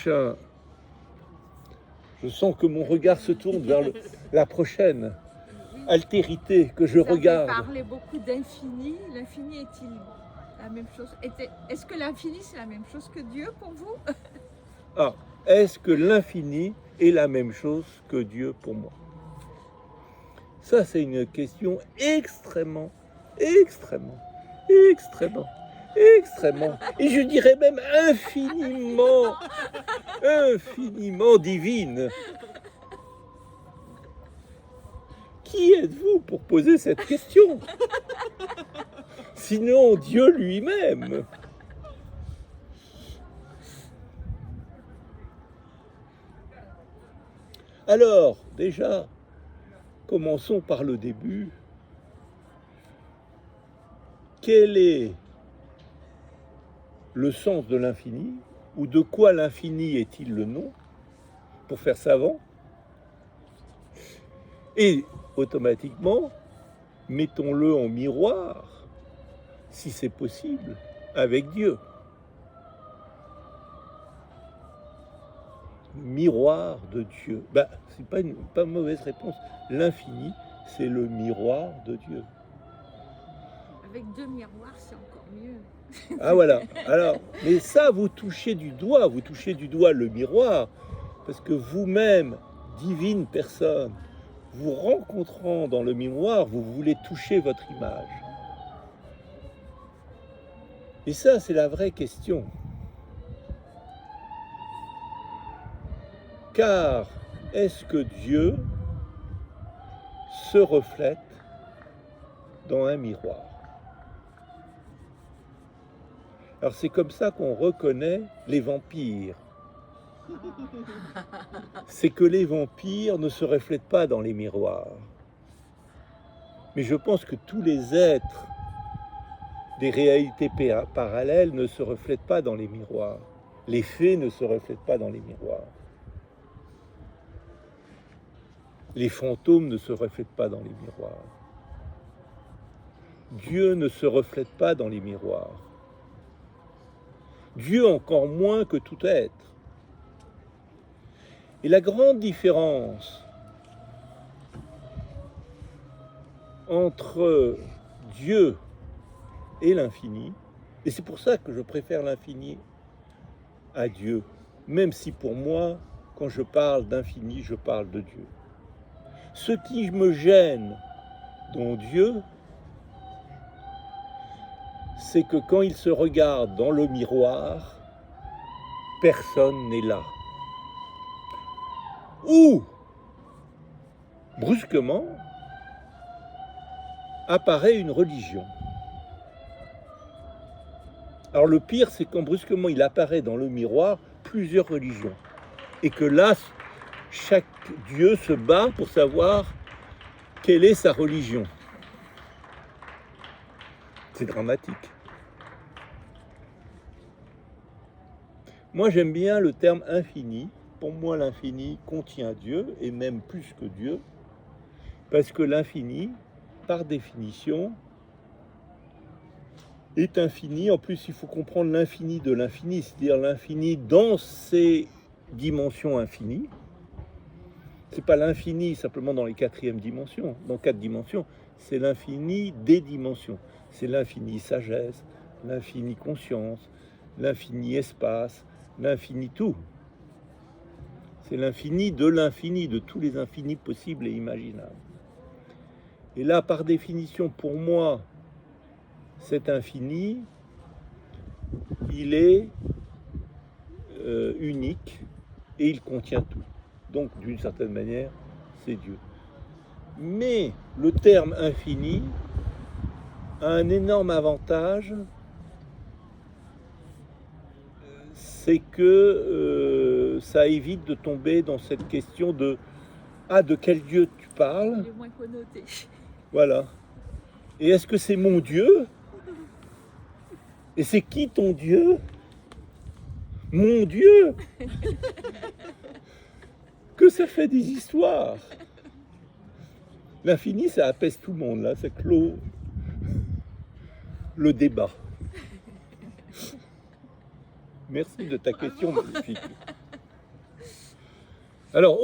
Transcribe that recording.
Je sens que mon regard se tourne vers la prochaine altérité que je regarde. Vous avez parlé beaucoup d'infini. L'infini est-il la même chose? Est-ce que l'infini, c'est la même chose que Dieu pour vous? Ah, est-ce que l'infini est la même chose que Dieu pour moi? Ça, c'est une question extrêmement, et je dirais même infiniment divine. Qui êtes-vous pour poser cette question? Sinon Dieu lui-même. Alors, déjà, commençons par le début. Quel est le sens de l'infini? Ou de quoi l'infini est-il le nom? Pour faire savant. Et automatiquement, mettons-le en miroir, si c'est possible, avec Dieu. Le miroir de Dieu. C'est pas une mauvaise réponse. L'infini, c'est le miroir de Dieu. Avec deux miroirs, c'est encore mieux. Ah voilà. Alors, mais ça, vous touchez du doigt le miroir, parce que vous-même, divine personne, vous rencontrant dans le miroir, vous voulez toucher votre image. Et ça, c'est la vraie question. Car est-ce que Dieu se reflète dans un miroir? Alors c'est comme ça qu'on reconnaît les vampires. C'est que les vampires ne se reflètent pas dans les miroirs. Mais je pense que tous les êtres des réalités parallèles ne se reflètent pas dans les miroirs. Les fées ne se reflètent pas dans les miroirs. Les fantômes ne se reflètent pas dans les miroirs. Dieu ne se reflète pas dans les miroirs. Dieu encore moins que tout être. Et la grande différence entre Dieu et l'infini, et c'est pour ça que je préfère l'infini à Dieu, même si pour moi, quand je parle d'infini, je parle de Dieu. Ce qui me gêne dans Dieu, c'est que quand il se regarde dans le miroir, personne n'est là. Ou, brusquement, apparaît une religion. Alors le pire, c'est quand brusquement il apparaît dans le miroir plusieurs religions. Et que là, chaque dieu se bat pour savoir quelle est sa religion. C'est dramatique. Moi, j'aime bien le terme infini. Pour moi, l'infini contient Dieu, et même plus que Dieu, parce que l'infini, par définition, est infini. En plus, il faut comprendre l'infini de l'infini, c'est-à-dire l'infini dans ses dimensions infinies. C'est pas l'infini simplement dans les quatrièmes dimensions, dans 4 dimensions, c'est l'infini des dimensions. C'est l'infini sagesse, l'infini conscience, l'infini espace, l'infini tout. C'est l'infini, de tous les infinis possibles et imaginables. Et là, par définition, pour moi, cet infini, il est unique et il contient tout. Donc, d'une certaine manière, c'est Dieu. Mais le terme infini a un énorme avantage, c'est que ça évite de tomber dans cette question de de quel Dieu tu parles? Il est moins connoté. Voilà. Et est-ce que c'est mon Dieu? Et c'est qui ton Dieu? Mon Dieu! Que ça fait des histoires! L'infini, ça apaise tout le monde, là, ça clôt le débat. Merci de ta question magnifique. Alors,